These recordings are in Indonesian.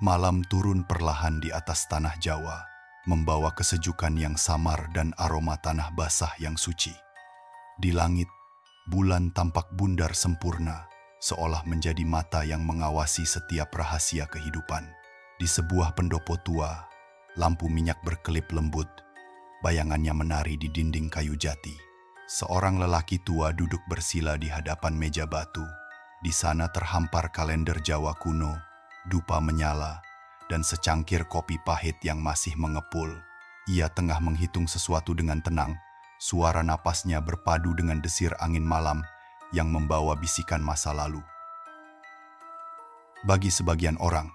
Malam turun perlahan di atas tanah Jawa, membawa kesejukan yang samar dan aroma tanah basah yang suci. Di langit, bulan tampak bundar sempurna, seolah menjadi mata yang mengawasi setiap rahasia kehidupan. Di sebuah pendopo tua, lampu minyak berkelip lembut, bayangannya menari di dinding kayu jati. Seorang lelaki tua duduk bersila di hadapan meja batu. Di sana terhampar kalender Jawa kuno, dupa menyala, dan secangkir kopi pahit yang masih mengepul. Ia tengah menghitung sesuatu dengan tenang. Suara napasnya berpadu dengan desir angin malam yang membawa bisikan masa lalu. Bagi sebagian orang,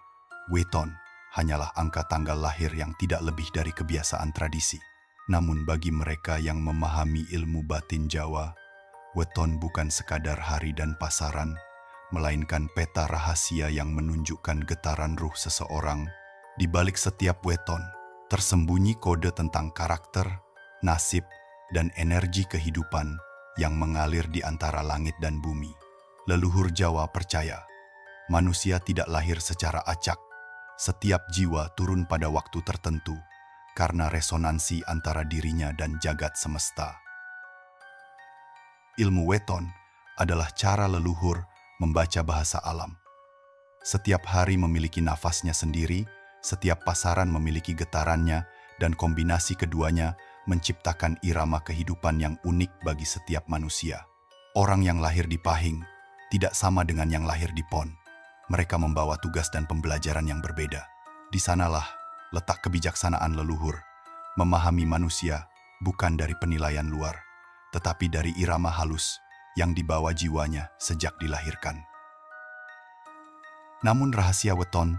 weton hanyalah angka tanggal lahir yang tidak lebih dari kebiasaan tradisi. Namun bagi mereka yang memahami ilmu batin Jawa, weton bukan sekadar hari dan pasaran, melainkan peta rahasia yang menunjukkan getaran ruh seseorang. Di balik setiap weton, tersembunyi kode tentang karakter, nasib, dan energi kehidupan yang mengalir di antara langit dan bumi. Leluhur Jawa percaya, manusia tidak lahir secara acak. Setiap jiwa turun pada waktu tertentu karena resonansi antara dirinya dan jagat semesta. Ilmu weton adalah cara leluhur membaca bahasa alam. Setiap hari memiliki nafasnya sendiri, setiap pasaran memiliki getarannya, dan kombinasi keduanya menciptakan irama kehidupan yang unik bagi setiap manusia. Orang yang lahir di Pahing tidak sama dengan yang lahir di Pon. Mereka membawa tugas dan pembelajaran yang berbeda. Di sanalah letak kebijaksanaan leluhur, memahami manusia bukan dari penilaian luar, tetapi dari irama halus yang dibawa jiwanya sejak dilahirkan. Namun rahasia weton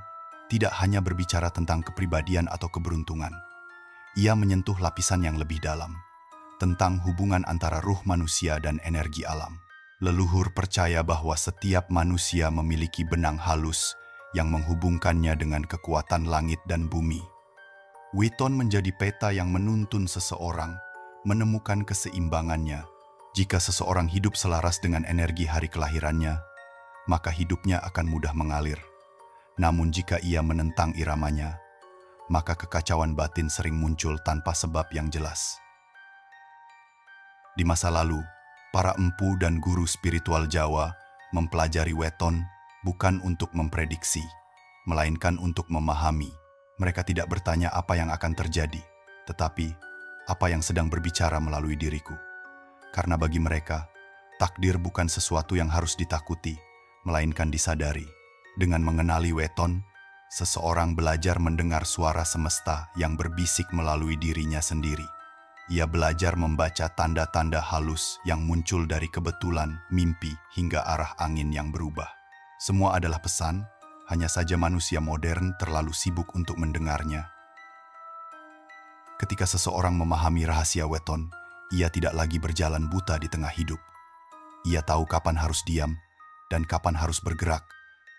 tidak hanya berbicara tentang kepribadian atau keberuntungan. Ia menyentuh lapisan yang lebih dalam, tentang hubungan antara ruh manusia dan energi alam. Leluhur percaya bahwa setiap manusia memiliki benang halus yang menghubungkannya dengan kekuatan langit dan bumi. Weton menjadi peta yang menuntun seseorang menemukan keseimbangannya. Jika seseorang hidup selaras dengan energi hari kelahirannya, maka hidupnya akan mudah mengalir. Namun jika ia menentang iramanya, maka kekacauan batin sering muncul tanpa sebab yang jelas. Di masa lalu, para empu dan guru spiritual Jawa mempelajari weton bukan untuk memprediksi, melainkan untuk memahami. Mereka tidak bertanya apa yang akan terjadi, tetapi apa yang sedang berbicara melalui diriku. Karena bagi mereka, takdir bukan sesuatu yang harus ditakuti, melainkan disadari. Dengan mengenali weton, seseorang belajar mendengar suara semesta yang berbisik melalui dirinya sendiri. Ia belajar membaca tanda-tanda halus yang muncul dari kebetulan, mimpi, hingga arah angin yang berubah. Semua adalah pesan, hanya saja manusia modern terlalu sibuk untuk mendengarnya. Ketika seseorang memahami rahasia weton, ia tidak lagi berjalan buta di tengah hidup. Ia tahu kapan harus diam dan kapan harus bergerak,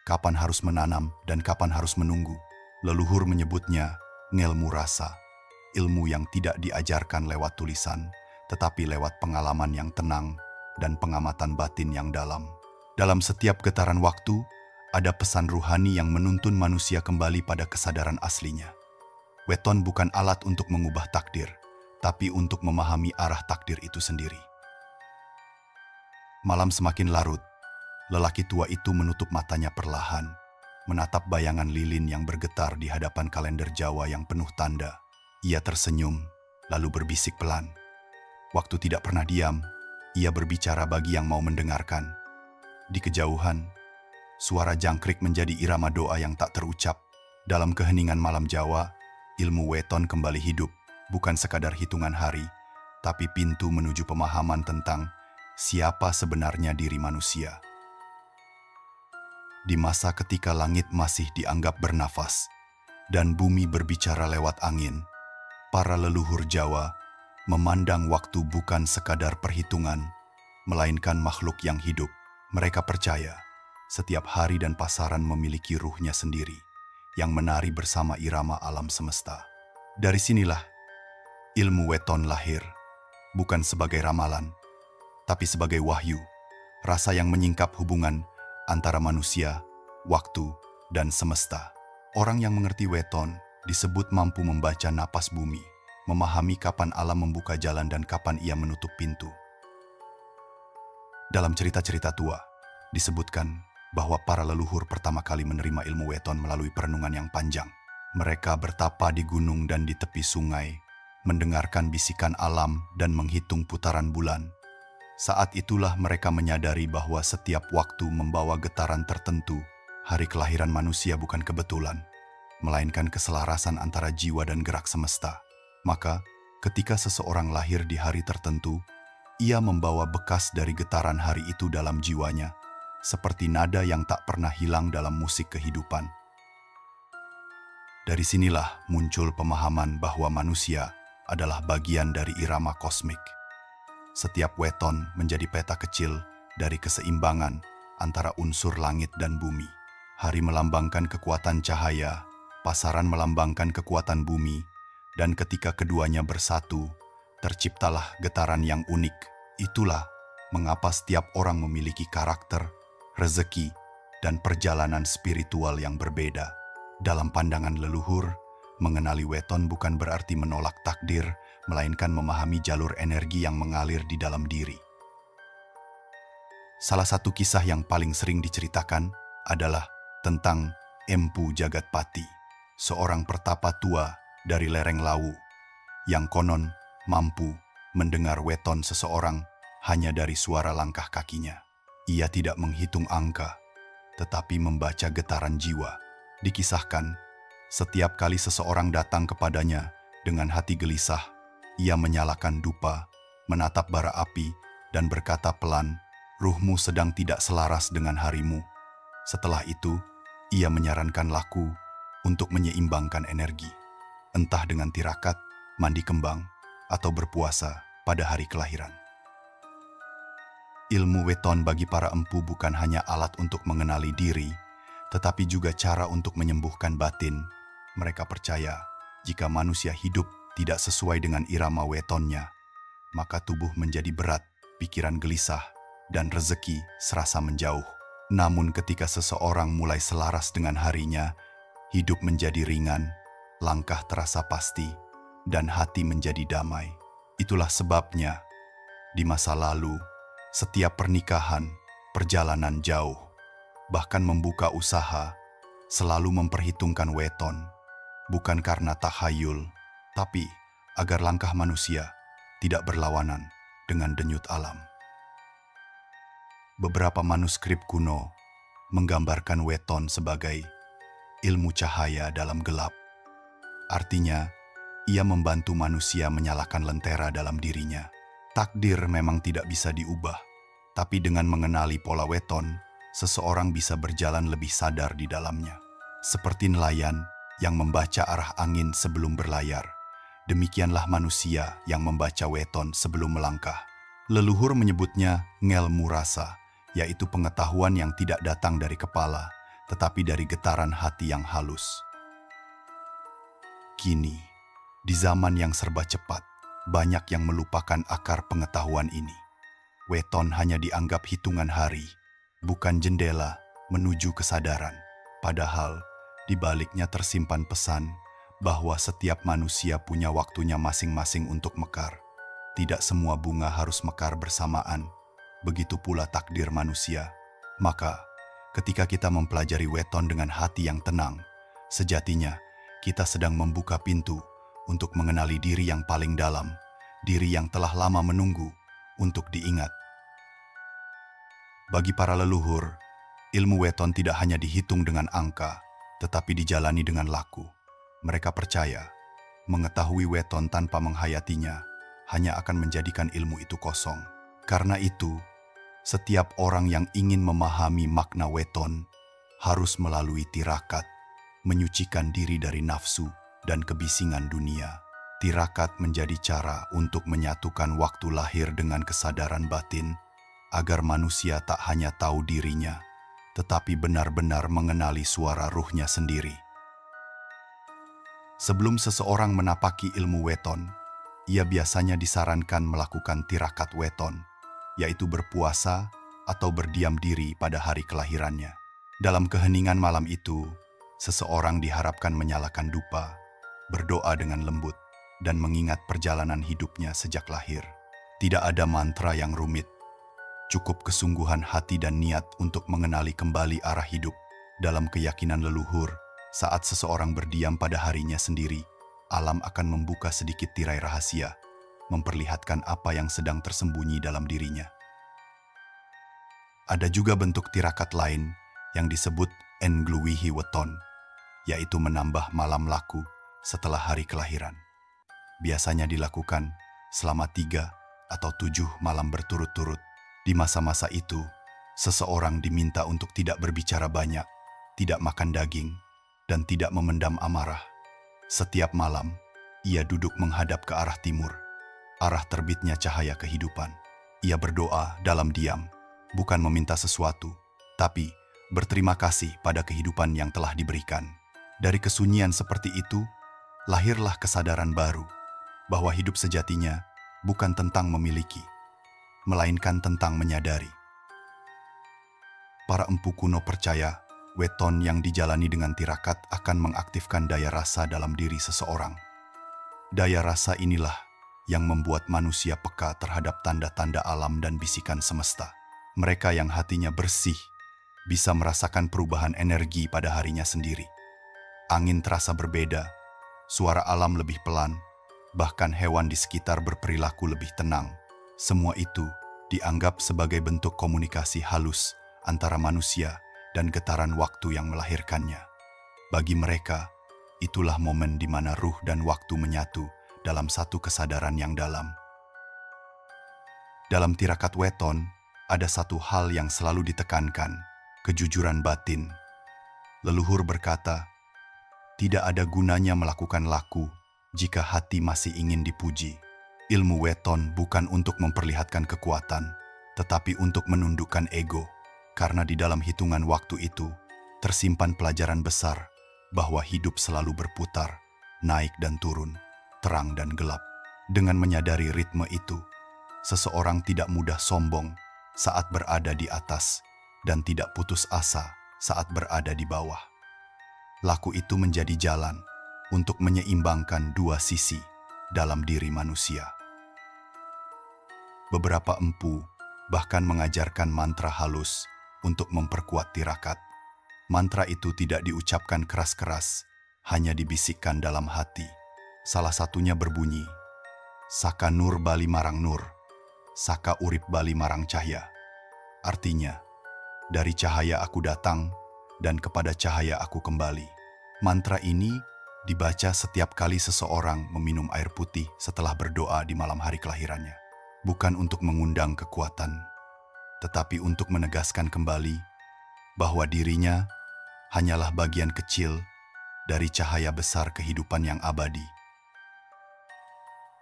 kapan harus menanam dan kapan harus menunggu. Leluhur menyebutnya ngelmu rasa, ilmu yang tidak diajarkan lewat tulisan, tetapi lewat pengalaman yang tenang dan pengamatan batin yang dalam. Dalam setiap getaran waktu, ada pesan ruhani yang menuntun manusia kembali pada kesadaran aslinya. Weton bukan alat untuk mengubah takdir, tapi untuk memahami arah takdir itu sendiri. Malam semakin larut, lelaki tua itu menutup matanya perlahan, menatap bayangan lilin yang bergetar di hadapan kalender Jawa yang penuh tanda. Ia tersenyum, lalu berbisik pelan. Waktu tidak pernah diam, ia berbicara bagi yang mau mendengarkan. Di kejauhan, suara jangkrik menjadi irama doa yang tak terucap. Dalam keheningan malam Jawa, ilmu weton kembali hidup. Bukan sekadar hitungan hari, tapi pintu menuju pemahaman tentang siapa sebenarnya diri manusia. Di masa ketika langit masih dianggap bernafas dan bumi berbicara lewat angin, para leluhur Jawa memandang waktu bukan sekadar perhitungan, melainkan makhluk yang hidup. Mereka percaya setiap hari dan pasaran memiliki ruhnya sendiri yang menari bersama irama alam semesta. Dari sinilah ilmu weton lahir, bukan sebagai ramalan, tapi sebagai wahyu, rasa yang menyingkap hubungan antara manusia, waktu, dan semesta. Orang yang mengerti weton disebut mampu membaca napas bumi, memahami kapan alam membuka jalan dan kapan ia menutup pintu. Dalam cerita-cerita tua, disebutkan bahwa para leluhur pertama kali menerima ilmu weton melalui perenungan yang panjang. Mereka bertapa di gunung dan di tepi sungai, mendengarkan bisikan alam dan menghitung putaran bulan. Saat itulah mereka menyadari bahwa setiap waktu membawa getaran tertentu. Hari kelahiran manusia bukan kebetulan, melainkan keselarasan antara jiwa dan gerak semesta. Maka, ketika seseorang lahir di hari tertentu, ia membawa bekas dari getaran hari itu dalam jiwanya, seperti nada yang tak pernah hilang dalam musik kehidupan. Dari sinilah muncul pemahaman bahwa manusia adalah bagian dari irama kosmik. Setiap weton menjadi peta kecil dari keseimbangan antara unsur langit dan bumi. Hari melambangkan kekuatan cahaya, pasaran melambangkan kekuatan bumi, dan ketika keduanya bersatu, terciptalah getaran yang unik. Itulah mengapa setiap orang memiliki karakter, rezeki, dan perjalanan spiritual yang berbeda. Dalam pandangan leluhur, mengenali weton bukan berarti menolak takdir, melainkan memahami jalur energi yang mengalir di dalam diri. Salah satu kisah yang paling sering diceritakan adalah tentang Empu Jagatpati, seorang pertapa tua dari lereng Lawu, yang konon mampu mendengar weton seseorang hanya dari suara langkah kakinya. Ia tidak menghitung angka, tetapi membaca getaran jiwa. Dikisahkan, setiap kali seseorang datang kepadanya dengan hati gelisah, ia menyalakan dupa, menatap bara api, dan berkata pelan, "Ruhmu sedang tidak selaras dengan harimu." Setelah itu, ia menyarankan laku untuk menyeimbangkan energi, entah dengan tirakat, mandi kembang, atau berpuasa pada hari kelahiran. Ilmu weton bagi para empu bukan hanya alat untuk mengenali diri, tetapi juga cara untuk menyembuhkan batin. Mereka percaya, jika manusia hidup tidak sesuai dengan irama wetonnya, maka tubuh menjadi berat, pikiran gelisah, dan rezeki serasa menjauh. Namun ketika seseorang mulai selaras dengan harinya, hidup menjadi ringan, langkah terasa pasti, dan hati menjadi damai. Itulah sebabnya, di masa lalu, setiap pernikahan, perjalanan jauh, bahkan membuka usaha, selalu memperhitungkan weton, bukan karena tahayul, tapi agar langkah manusia tidak berlawanan dengan denyut alam. Beberapa manuskrip kuno menggambarkan weton sebagai ilmu cahaya dalam gelap. Artinya, ia membantu manusia menyalakan lentera dalam dirinya. Takdir memang tidak bisa diubah, tapi dengan mengenali pola weton, seseorang bisa berjalan lebih sadar di dalamnya. Seperti nelayan yang membaca arah angin sebelum berlayar, demikianlah manusia yang membaca weton sebelum melangkah. Leluhur menyebutnya ngelmu rasa, yaitu pengetahuan yang tidak datang dari kepala, tetapi dari getaran hati yang halus. Kini, di zaman yang serba cepat, banyak yang melupakan akar pengetahuan ini. Weton hanya dianggap hitungan hari, bukan jendela menuju kesadaran. Padahal, di baliknya tersimpan pesan bahwa setiap manusia punya waktunya masing-masing untuk mekar. Tidak semua bunga harus mekar bersamaan. Begitu pula takdir manusia. Maka, ketika kita mempelajari weton dengan hati yang tenang, sejatinya kita sedang membuka pintu untuk mengenali diri yang paling dalam, diri yang telah lama menunggu untuk diingat. Bagi para leluhur, ilmu weton tidak hanya dihitung dengan angka, tetapi dijalani dengan laku. Mereka percaya, mengetahui weton tanpa menghayatinya hanya akan menjadikan ilmu itu kosong. Karena itu, setiap orang yang ingin memahami makna weton harus melalui tirakat, menyucikan diri dari nafsu dan kebisingan dunia. Tirakat menjadi cara untuk menyatukan waktu lahir dengan kesadaran batin, agar manusia tak hanya tahu dirinya, tetapi benar-benar mengenali suara ruhnya sendiri. Sebelum seseorang menapaki ilmu weton, ia biasanya disarankan melakukan tirakat weton, yaitu berpuasa atau berdiam diri pada hari kelahirannya. Dalam keheningan malam itu, seseorang diharapkan menyalakan dupa, berdoa dengan lembut, dan mengingat perjalanan hidupnya sejak lahir. Tidak ada mantra yang rumit, cukup kesungguhan hati dan niat untuk mengenali kembali arah hidup. Dalam keyakinan leluhur, saat seseorang berdiam pada harinya sendiri, alam akan membuka sedikit tirai rahasia, memperlihatkan apa yang sedang tersembunyi dalam dirinya. Ada juga bentuk tirakat lain yang disebut Ngluwihi Weton, yaitu menambah malam laku setelah hari kelahiran. Biasanya dilakukan selama 3 atau 7 malam berturut-turut. Di masa-masa itu, seseorang diminta untuk tidak berbicara banyak, tidak makan daging, dan tidak memendam amarah. Setiap malam, ia duduk menghadap ke arah timur, arah terbitnya cahaya kehidupan. Ia berdoa dalam diam, bukan meminta sesuatu, tapi berterima kasih pada kehidupan yang telah diberikan. Dari kesunyian seperti itu, lahirlah kesadaran baru, bahwa hidup sejatinya bukan tentang memiliki, melainkan tentang menyadari. Para empu kuno percaya, weton yang dijalani dengan tirakat akan mengaktifkan daya rasa dalam diri seseorang. Daya rasa inilah yang membuat manusia peka terhadap tanda-tanda alam dan bisikan semesta. Mereka yang hatinya bersih bisa merasakan perubahan energi pada harinya sendiri. Angin terasa berbeda, suara alam lebih pelan, bahkan hewan di sekitar berperilaku lebih tenang. Semua itu dianggap sebagai bentuk komunikasi halus antara manusia dan getaran waktu yang melahirkannya. Bagi mereka, itulah momen di mana ruh dan waktu menyatu dalam satu kesadaran yang dalam. Dalam tirakat weton, ada satu hal yang selalu ditekankan, kejujuran batin. Leluhur berkata, tidak ada gunanya melakukan laku jika hati masih ingin dipuji. Ilmu weton bukan untuk memperlihatkan kekuatan, tetapi untuk menundukkan ego, karena di dalam hitungan waktu itu tersimpan pelajaran besar bahwa hidup selalu berputar, naik dan turun, terang dan gelap. Dengan menyadari ritme itu, seseorang tidak mudah sombong saat berada di atas dan tidak putus asa saat berada di bawah. Laku itu menjadi jalan untuk menyeimbangkan dua sisi dalam diri manusia. Beberapa empu bahkan mengajarkan mantra halus untuk memperkuat tirakat. Mantra itu tidak diucapkan keras-keras, hanya dibisikkan dalam hati. Salah satunya berbunyi, Saka Nur Bali Marang Nur, Saka Urip Bali Marang Cahya. Artinya, dari cahaya aku datang dan kepada cahaya aku kembali. Mantra ini dibaca setiap kali seseorang meminum air putih setelah berdoa di malam hari kelahirannya. Bukan untuk mengundang kekuatan, tetapi untuk menegaskan kembali bahwa dirinya hanyalah bagian kecil dari cahaya besar kehidupan yang abadi.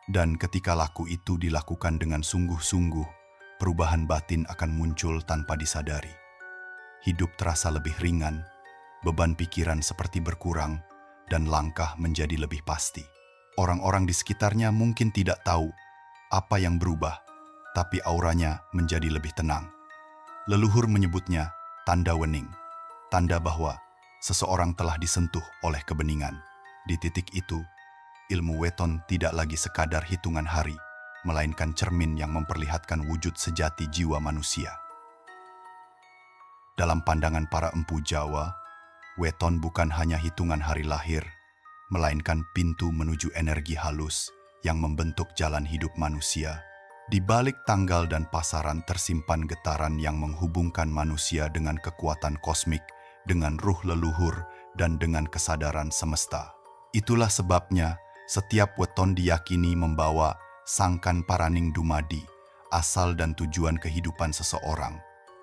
Dan ketika laku itu dilakukan dengan sungguh-sungguh, perubahan batin akan muncul tanpa disadari. Hidup terasa lebih ringan, beban pikiran seperti berkurang, dan langkah menjadi lebih pasti. Orang-orang di sekitarnya mungkin tidak tahu apa yang berubah, tapi auranya menjadi lebih tenang. Leluhur menyebutnya tanda wening, tanda bahwa seseorang telah disentuh oleh kebeningan. Di titik itu, ilmu weton tidak lagi sekadar hitungan hari, melainkan cermin yang memperlihatkan wujud sejati jiwa manusia. Dalam pandangan para empu Jawa, weton bukan hanya hitungan hari lahir, melainkan pintu menuju energi halus yang membentuk jalan hidup manusia. Di balik tanggal dan pasaran tersimpan getaran yang menghubungkan manusia dengan kekuatan kosmik, dengan ruh leluhur, dan dengan kesadaran semesta. Itulah sebabnya setiap weton diyakini membawa sangkan paraning dumadi, asal dan tujuan kehidupan seseorang.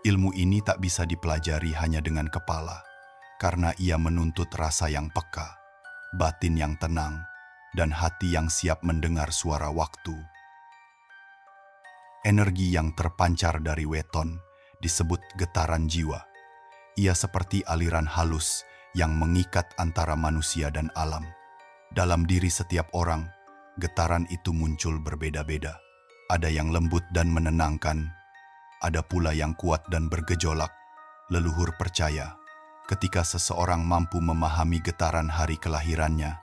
Ilmu ini tak bisa dipelajari hanya dengan kepala, karena ia menuntut rasa yang peka, batin yang tenang, dan hati yang siap mendengar suara waktu. Energi yang terpancar dari weton disebut getaran jiwa. Ia seperti aliran halus yang mengikat antara manusia dan alam. Dalam diri setiap orang, getaran itu muncul berbeda-beda. Ada yang lembut dan menenangkan, ada pula yang kuat dan bergejolak. Leluhur percaya Ketika seseorang mampu memahami getaran hari kelahirannya,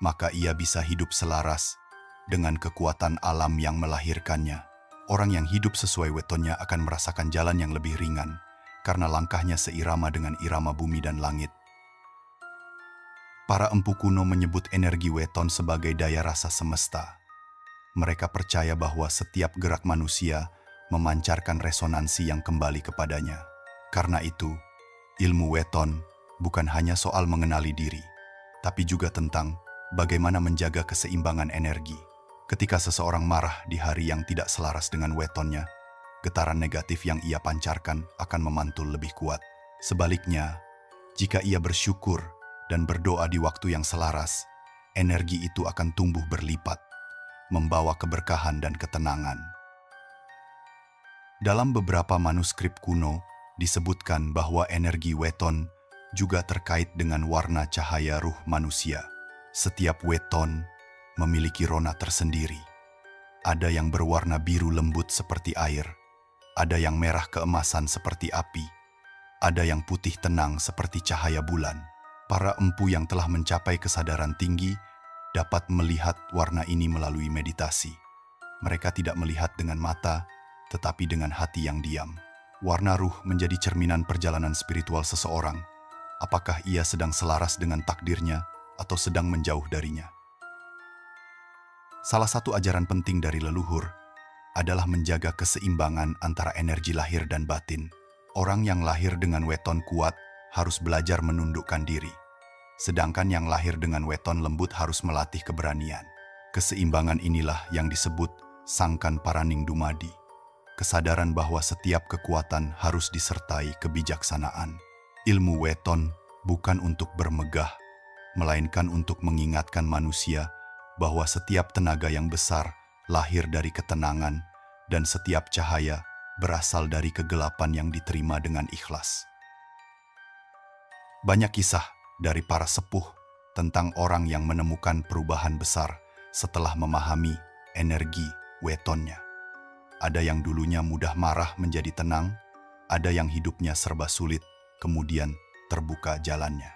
maka ia bisa hidup selaras dengan kekuatan alam yang melahirkannya. Orang yang hidup sesuai wetonnya akan merasakan jalan yang lebih ringan, karena langkahnya seirama dengan irama bumi dan langit. Para empu kuno menyebut energi weton sebagai daya rasa semesta. Mereka percaya bahwa setiap gerak manusia memancarkan resonansi yang kembali kepadanya. Karena itu, ilmu weton bukan hanya soal mengenali diri, tapi juga tentang bagaimana menjaga keseimbangan energi. Ketika seseorang marah di hari yang tidak selaras dengan wetonnya, getaran negatif yang ia pancarkan akan memantul lebih kuat. Sebaliknya, jika ia bersyukur dan berdoa di waktu yang selaras, energi itu akan tumbuh berlipat, membawa keberkahan dan ketenangan. Dalam beberapa manuskrip kuno, disebutkan bahwa energi weton juga terkait dengan warna cahaya ruh manusia. Setiap weton memiliki rona tersendiri. Ada yang berwarna biru lembut seperti air, ada yang merah keemasan seperti api, ada yang putih tenang seperti cahaya bulan. Para empu yang telah mencapai kesadaran tinggi dapat melihat warna ini melalui meditasi. Mereka tidak melihat dengan mata, tetapi dengan hati yang diam. Warna ruh menjadi cerminan perjalanan spiritual seseorang. Apakah ia sedang selaras dengan takdirnya atau sedang menjauh darinya? Salah satu ajaran penting dari leluhur adalah menjaga keseimbangan antara energi lahir dan batin. Orang yang lahir dengan weton kuat harus belajar menundukkan diri, sedangkan yang lahir dengan weton lembut harus melatih keberanian. Keseimbangan inilah yang disebut sangkan paraning dumadi, kesadaran bahwa setiap kekuatan harus disertai kebijaksanaan. Ilmu weton bukan untuk bermegah, melainkan untuk mengingatkan manusia bahwa setiap tenaga yang besar lahir dari ketenangan dan setiap cahaya berasal dari kegelapan yang diterima dengan ikhlas. Banyak kisah dari para sepuh tentang orang yang menemukan perubahan besar setelah memahami energi wetonnya. Ada yang dulunya mudah marah menjadi tenang, ada yang hidupnya serba sulit, kemudian terbuka jalannya.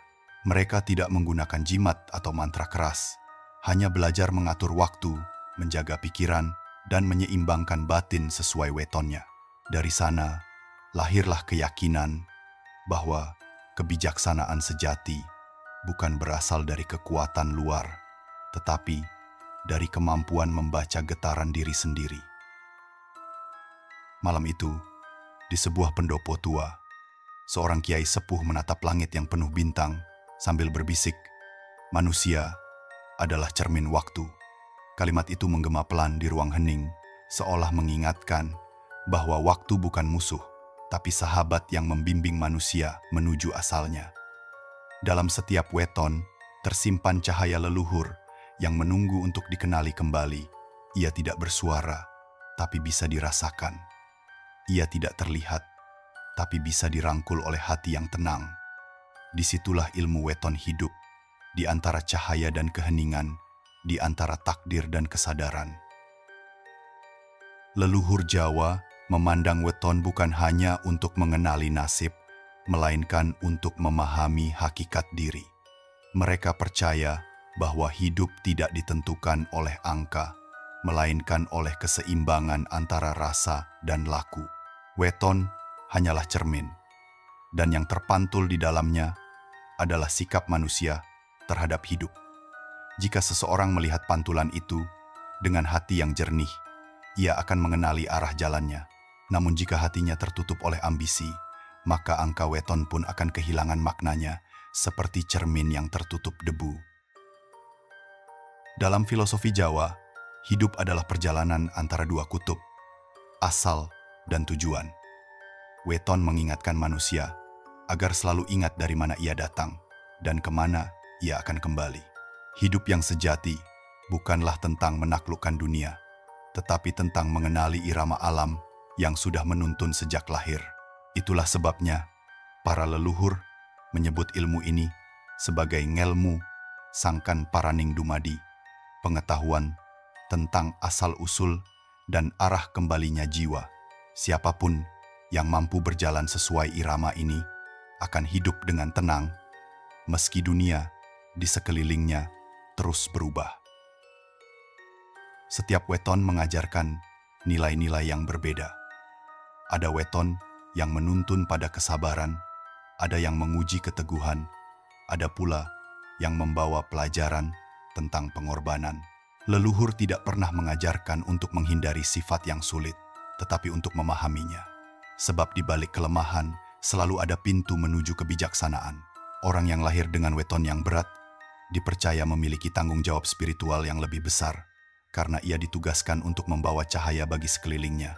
Mereka tidak menggunakan jimat atau mantra keras, hanya belajar mengatur waktu, menjaga pikiran, dan menyeimbangkan batin sesuai wetonnya. Dari sana, lahirlah keyakinan bahwa kebijaksanaan sejati bukan berasal dari kekuatan luar, tetapi dari kemampuan membaca getaran diri sendiri. Malam itu, di sebuah pendopo tua, seorang kiai sepuh menatap langit yang penuh bintang sambil berbisik, "Manusia adalah cermin waktu." Kalimat itu menggema pelan di ruang hening, seolah mengingatkan bahwa waktu bukan musuh, tapi sahabat yang membimbing manusia menuju asalnya. Dalam setiap weton, tersimpan cahaya leluhur yang menunggu untuk dikenali kembali. Ia tidak bersuara, tapi bisa dirasakan. Ia tidak terlihat, tapi bisa dirangkul oleh hati yang tenang. Disitulah ilmu weton hidup, di antara cahaya dan keheningan, di antara takdir dan kesadaran. Leluhur Jawa memandang weton bukan hanya untuk mengenali nasib, melainkan untuk memahami hakikat diri. Mereka percaya bahwa hidup tidak ditentukan oleh angka, melainkan oleh keseimbangan antara rasa dan laku. Weton hanyalah cermin, dan yang terpantul di dalamnya adalah sikap manusia terhadap hidup. Jika seseorang melihat pantulan itu dengan hati yang jernih, ia akan mengenali arah jalannya. Namun jika hatinya tertutup oleh ambisi, maka angka weton pun akan kehilangan maknanya, seperti cermin yang tertutup debu. Dalam filosofi Jawa, hidup adalah perjalanan antara dua kutub, asal dan tujuan. Weton mengingatkan manusia agar selalu ingat dari mana ia datang dan kemana ia akan kembali. Hidup yang sejati bukanlah tentang menaklukkan dunia, tetapi tentang mengenali irama alam yang sudah menuntun sejak lahir. Itulah sebabnya para leluhur menyebut ilmu ini sebagai ngelmu sangkan paraning dumadi, pengetahuan tentang asal-usul dan arah kembalinya jiwa. Siapapun yang mampu berjalan sesuai irama ini akan hidup dengan tenang, meski dunia di sekelilingnya terus berubah. Setiap weton mengajarkan nilai-nilai yang berbeda. Ada weton yang menuntun pada kesabaran, ada yang menguji keteguhan, ada pula yang membawa pelajaran tentang pengorbanan. Leluhur tidak pernah mengajarkan untuk menghindari sifat yang sulit, tetapi untuk memahaminya. Sebab di balik kelemahan selalu ada pintu menuju kebijaksanaan. Orang yang lahir dengan weton yang berat dipercaya memiliki tanggung jawab spiritual yang lebih besar karena ia ditugaskan untuk membawa cahaya bagi sekelilingnya.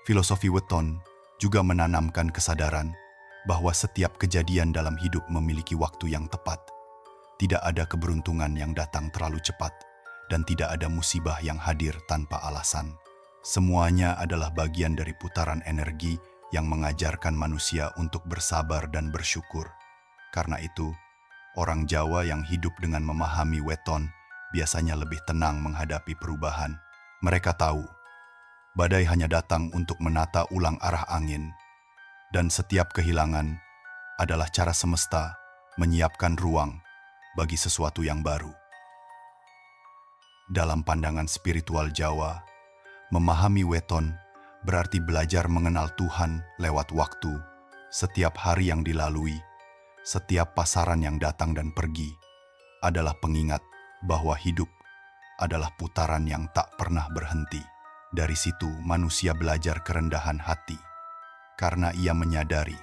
Filosofi weton juga menanamkan kesadaran bahwa setiap kejadian dalam hidup memiliki waktu yang tepat. Tidak ada keberuntungan yang datang terlalu cepat dan tidak ada musibah yang hadir tanpa alasan. Semuanya adalah bagian dari putaran energi yang mengajarkan manusia untuk bersabar dan bersyukur. Karena itu, orang Jawa yang hidup dengan memahami weton biasanya lebih tenang menghadapi perubahan. Mereka tahu, badai hanya datang untuk menata ulang arah angin, dan setiap kehilangan adalah cara semesta menyiapkan ruang bagi sesuatu yang baru. Dalam pandangan spiritual Jawa, memahami weton berarti belajar mengenal Tuhan lewat waktu. Setiap hari yang dilalui, setiap pasaran yang datang dan pergi, adalah pengingat bahwa hidup adalah putaran yang tak pernah berhenti. Dari situ manusia belajar kerendahan hati, karena ia menyadari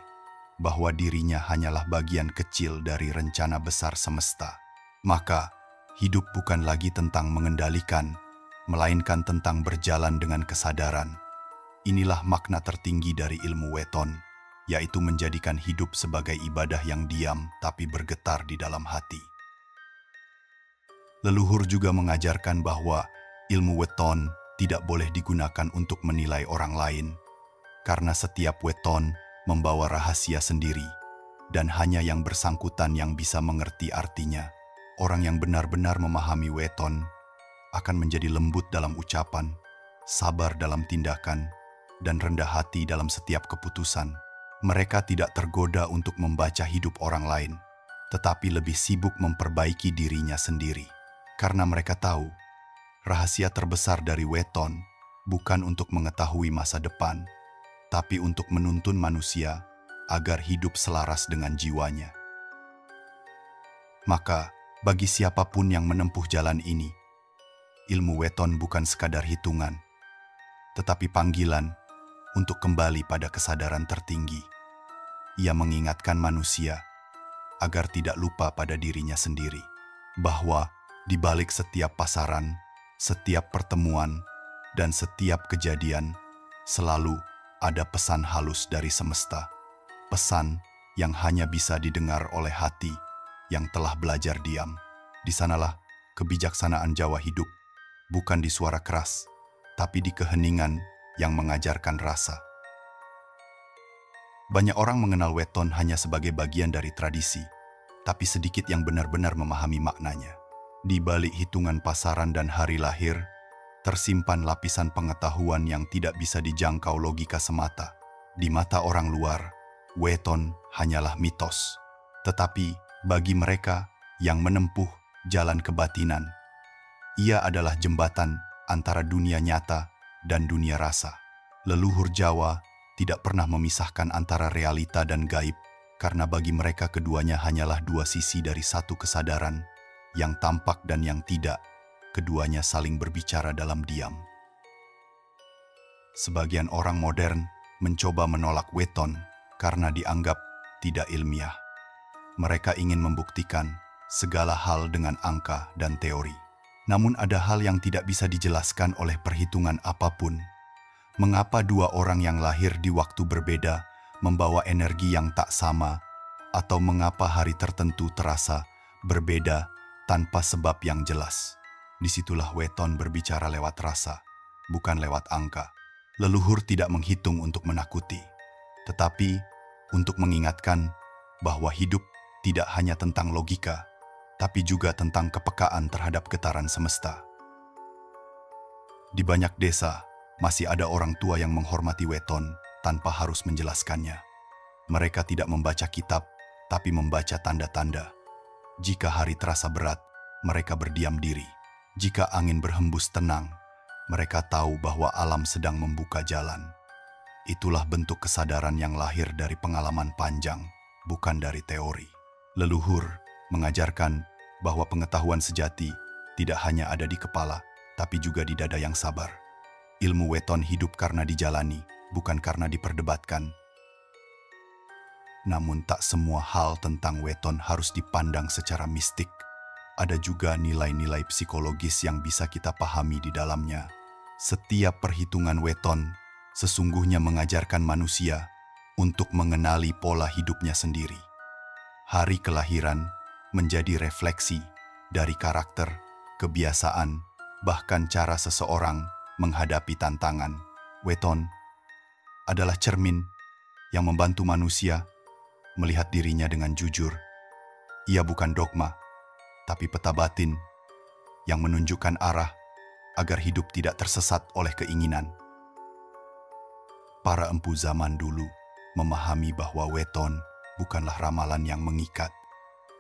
bahwa dirinya hanyalah bagian kecil dari rencana besar semesta. Maka, hidup bukan lagi tentang mengendalikan, melainkan tentang berjalan dengan kesadaran. Inilah makna tertinggi dari ilmu weton, yaitu menjadikan hidup sebagai ibadah yang diam tapi bergetar di dalam hati. Leluhur juga mengajarkan bahwa ilmu weton tidak boleh digunakan untuk menilai orang lain, karena setiap weton membawa rahasia sendiri, dan hanya yang bersangkutan yang bisa mengerti artinya. Orang yang benar-benar memahami weton akan menjadi lembut dalam ucapan, sabar dalam tindakan, dan rendah hati dalam setiap keputusan. Mereka tidak tergoda untuk membaca hidup orang lain, tetapi lebih sibuk memperbaiki dirinya sendiri. Karena mereka tahu, rahasia terbesar dari weton bukan untuk mengetahui masa depan, tapi untuk menuntun manusia agar hidup selaras dengan jiwanya. Maka, bagi siapapun yang menempuh jalan ini, ilmu weton bukan sekadar hitungan, tetapi panggilan untuk kembali pada kesadaran tertinggi. Ia mengingatkan manusia agar tidak lupa pada dirinya sendiri, bahwa di balik setiap pasaran, setiap pertemuan, dan setiap kejadian selalu ada pesan halus dari semesta. Pesan yang hanya bisa didengar oleh hati yang telah belajar diam. Di sanalah kebijaksanaan Jawa hidup, bukan di suara keras, tapi di keheningan yang mengajarkan rasa. Banyak orang mengenal weton hanya sebagai bagian dari tradisi, tapi sedikit yang benar-benar memahami maknanya. Di balik hitungan pasaran dan hari lahir, tersimpan lapisan pengetahuan yang tidak bisa dijangkau logika semata. Di mata orang luar, weton hanyalah mitos. Tetapi bagi mereka yang menempuh jalan kebatinan, ia adalah jembatan antara dunia nyata dan dunia rasa. Leluhur Jawa tidak pernah memisahkan antara realita dan gaib, karena bagi mereka keduanya hanyalah dua sisi dari satu kesadaran, yang tampak dan yang tidak. Keduanya saling berbicara dalam diam. Sebagian orang modern mencoba menolak weton karena dianggap tidak ilmiah. Mereka ingin membuktikan segala hal dengan angka dan teori. Namun ada hal yang tidak bisa dijelaskan oleh perhitungan apapun. Mengapa dua orang yang lahir di waktu berbeda membawa energi yang tak sama, atau mengapa hari tertentu terasa berbeda tanpa sebab yang jelas? Disitulah weton berbicara lewat rasa, bukan lewat angka. Leluhur tidak menghitung untuk menakuti, tetapi untuk mengingatkan bahwa hidup tidak hanya tentang logika, tapi juga tentang kepekaan terhadap getaran semesta. Di banyak desa, masih ada orang tua yang menghormati weton tanpa harus menjelaskannya. Mereka tidak membaca kitab, tapi membaca tanda-tanda. Jika hari terasa berat, mereka berdiam diri. Jika angin berhembus tenang, mereka tahu bahwa alam sedang membuka jalan. Itulah bentuk kesadaran yang lahir dari pengalaman panjang, bukan dari teori. Leluhur mengajarkan bahwa pengetahuan sejati tidak hanya ada di kepala, tapi juga di dada yang sabar. Ilmu weton hidup karena dijalani, bukan karena diperdebatkan. Namun tak semua hal tentang weton harus dipandang secara mistik. Ada juga nilai-nilai psikologis yang bisa kita pahami di dalamnya. Setiap perhitungan weton sesungguhnya mengajarkan manusia untuk mengenali pola hidupnya sendiri. Hari kelahiran menjadi refleksi dari karakter, kebiasaan, bahkan cara seseorang menghadapi tantangan. Weton adalah cermin yang membantu manusia melihat dirinya dengan jujur. Ia bukan dogma, tapi peta batin yang menunjukkan arah agar hidup tidak tersesat oleh keinginan. Para empu zaman dulu memahami bahwa weton bukanlah ramalan yang mengikat.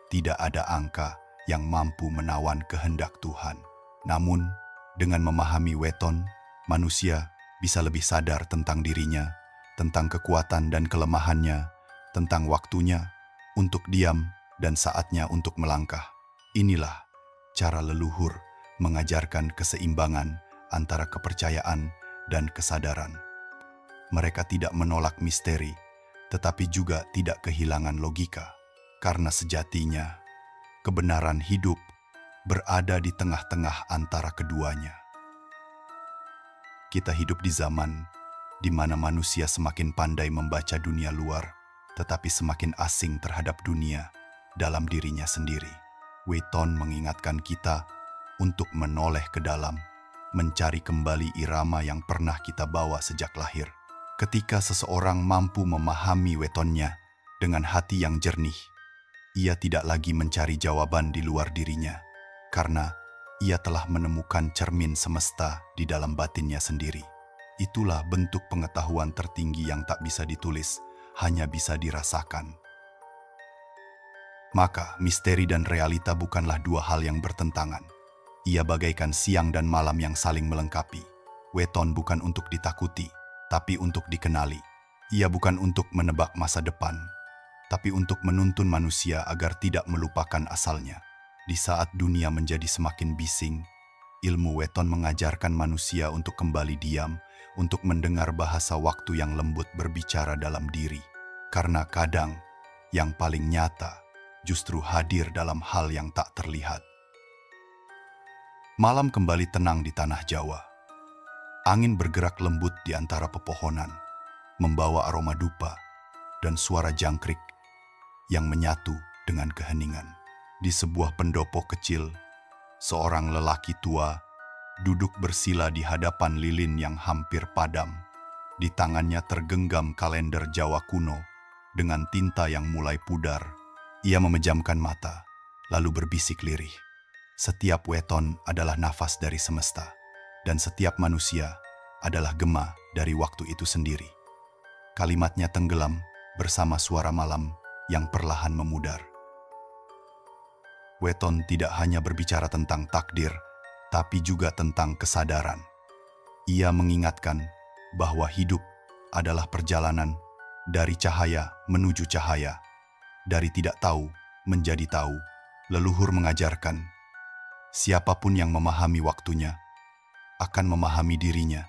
Tidak ada angka yang mampu menawan kehendak Tuhan. Namun, dengan memahami weton, manusia bisa lebih sadar tentang dirinya, tentang kekuatan dan kelemahannya, tentang waktunya untuk diam dan saatnya untuk melangkah. Inilah cara leluhur mengajarkan keseimbangan antara kepercayaan dan kesadaran. Mereka tidak menolak misteri, tetapi juga tidak kehilangan logika. Karena sejatinya, kebenaran hidup berada di tengah-tengah antara keduanya. Kita hidup di zaman di mana manusia semakin pandai membaca dunia luar, tetapi semakin asing terhadap dunia dalam dirinya sendiri. Weton mengingatkan kita untuk menoleh ke dalam, mencari kembali irama yang pernah kita bawa sejak lahir. Ketika seseorang mampu memahami wetonnya dengan hati yang jernih, ia tidak lagi mencari jawaban di luar dirinya, karena ia telah menemukan cermin semesta di dalam batinnya sendiri. Itulah bentuk pengetahuan tertinggi yang tak bisa ditulis, hanya bisa dirasakan. Maka, misteri dan realita bukanlah dua hal yang bertentangan. Ia bagaikan siang dan malam yang saling melengkapi. Weton bukan untuk ditakuti, tapi untuk dikenali. Ia bukan untuk menebak masa depan, tapi untuk menuntun manusia agar tidak melupakan asalnya. Di saat dunia menjadi semakin bising, ilmu weton mengajarkan manusia untuk kembali diam, untuk mendengar bahasa waktu yang lembut berbicara dalam diri. Karena kadang, yang paling nyata justru hadir dalam hal yang tak terlihat. Malam kembali tenang di tanah Jawa. Angin bergerak lembut di antara pepohonan, membawa aroma dupa dan suara jangkrik yang menyatu dengan keheningan. Di sebuah pendopo kecil, seorang lelaki tua duduk bersila di hadapan lilin yang hampir padam. Di tangannya tergenggam kalender Jawa kuno dengan tinta yang mulai pudar. Ia memejamkan mata, lalu berbisik lirih. Setiap weton adalah nafas dari semesta, dan setiap manusia adalah gema dari waktu itu sendiri. Kalimatnya tenggelam bersama suara malam yang perlahan memudar. Weton tidak hanya berbicara tentang takdir, tapi juga tentang kesadaran. Ia mengingatkan bahwa hidup adalah perjalanan dari cahaya menuju cahaya, dari tidak tahu menjadi tahu. Leluhur mengajarkan, siapapun yang memahami waktunya akan memahami dirinya,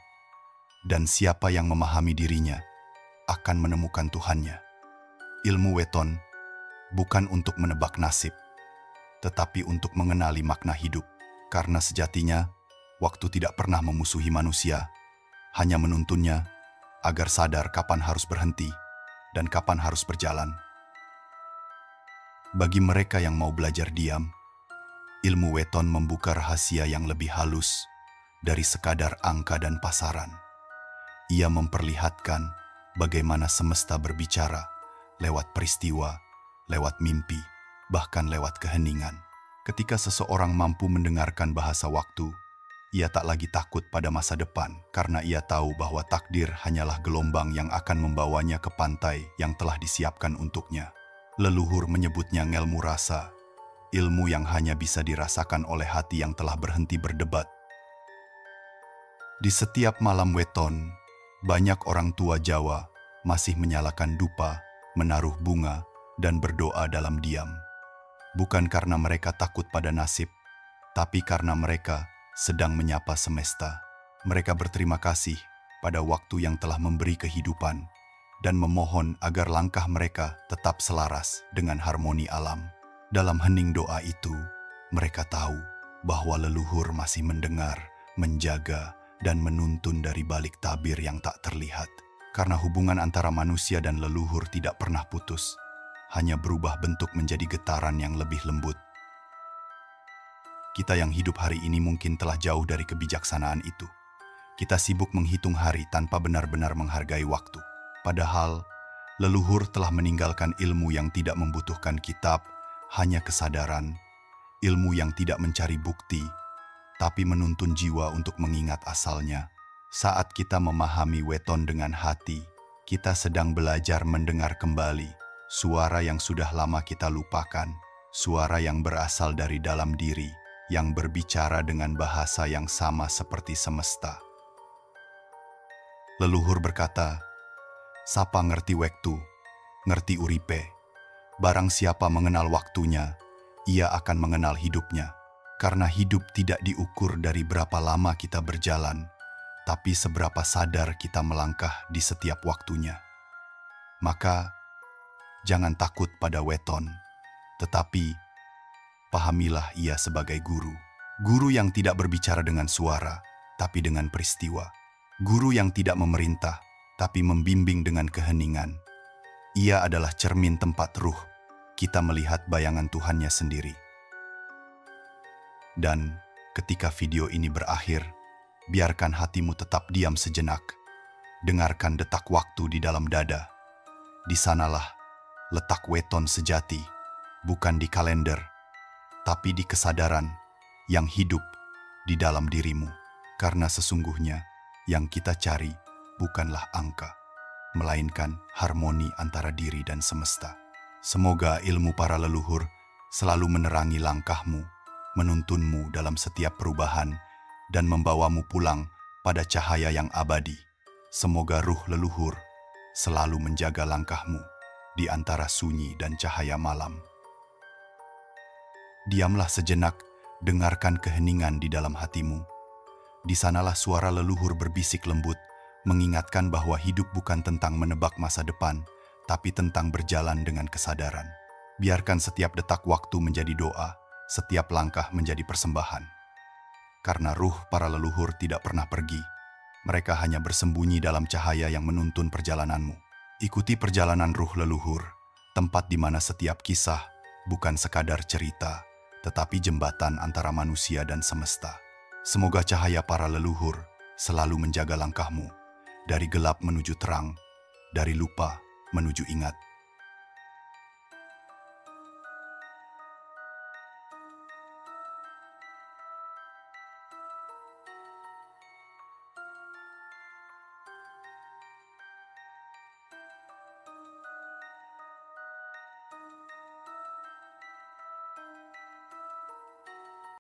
dan siapa yang memahami dirinya akan menemukan Tuhannya. Ilmu weton bukan untuk menebak nasib, tetapi untuk mengenali makna hidup. Karena sejatinya, waktu tidak pernah memusuhi manusia, hanya menuntunnya agar sadar kapan harus berhenti dan kapan harus berjalan. Bagi mereka yang mau belajar diam, ilmu weton membuka rahasia yang lebih halus dari sekadar angka dan pasaran. Ia memperlihatkan bagaimana semesta berbicara lewat peristiwa, lewat mimpi, bahkan lewat keheningan. Ketika seseorang mampu mendengarkan bahasa waktu, Ia tak lagi takut pada masa depan karena ia tahu bahwa takdir hanyalah gelombang yang akan membawanya ke pantai yang telah disiapkan untuknya. Leluhur menyebutnya ngelmu rasa, ilmu yang hanya bisa dirasakan oleh hati yang telah berhenti berdebat. Di setiap malam weton, banyak orang tua Jawa masih menyalakan dupa, menaruh bunga, dan berdoa dalam diam. Bukan karena mereka takut pada nasib, tapi karena mereka sedang menyapa semesta. Mereka berterima kasih pada waktu yang telah memberi kehidupan dan memohon agar langkah mereka tetap selaras dengan harmoni alam. Dalam hening doa itu, mereka tahu bahwa leluhur masih mendengar, menjaga, dan menuntun dari balik tabir yang tak terlihat. Karena hubungan antara manusia dan leluhur tidak pernah putus, hanya berubah bentuk menjadi getaran yang lebih lembut. Kita yang hidup hari ini mungkin telah jauh dari kebijaksanaan itu. Kita sibuk menghitung hari tanpa benar-benar menghargai waktu. Padahal, leluhur telah meninggalkan ilmu yang tidak membutuhkan kitab, hanya kesadaran, ilmu yang tidak mencari bukti, tapi menuntun jiwa untuk mengingat asalnya. Saat kita memahami weton dengan hati, kita sedang belajar mendengar kembali suara yang sudah lama kita lupakan, suara yang berasal dari dalam diri, yang berbicara dengan bahasa yang sama seperti semesta. Leluhur berkata, "Sapa ngerti wektu, ngerti uripe. Barang siapa mengenal waktunya, ia akan mengenal hidupnya. Karena hidup tidak diukur dari berapa lama kita berjalan, tapi seberapa sadar kita melangkah di setiap waktunya. Maka, jangan takut pada weton, tetapi pahamilah ia sebagai guru. Guru yang tidak berbicara dengan suara, tapi dengan peristiwa. Guru yang tidak memerintah, tapi membimbing dengan keheningan. Ia adalah cermin tempat ruh, kita melihat bayangan Tuhannya sendiri." Dan ketika video ini berakhir, biarkan hatimu tetap diam sejenak. Dengarkan detak waktu di dalam dada. Di sanalah letak weton sejati, bukan di kalender, tapi di kesadaran yang hidup di dalam dirimu. Karena sesungguhnya yang kita cari bukanlah angka, melainkan harmoni antara diri dan semesta. Semoga ilmu para leluhur selalu menerangi langkahmu, menuntunmu dalam setiap perubahan, dan membawamu pulang pada cahaya yang abadi. Semoga ruh leluhur selalu menjaga langkahmu di antara sunyi dan cahaya malam. Diamlah sejenak, dengarkan keheningan di dalam hatimu. Di sanalah suara leluhur berbisik lembut, mengingatkan bahwa hidup bukan tentang menebak masa depan, tapi tentang berjalan dengan kesadaran. Biarkan setiap detak waktu menjadi doa, setiap langkah menjadi persembahan. Karena ruh para leluhur tidak pernah pergi, mereka hanya bersembunyi dalam cahaya yang menuntun perjalananmu. Ikuti perjalanan ruh leluhur, tempat di mana setiap kisah bukan sekadar cerita, tetapi jembatan antara manusia dan semesta. Semoga cahaya para leluhur selalu menjaga langkahmu, dari gelap menuju terang, dari lupa menuju ingat.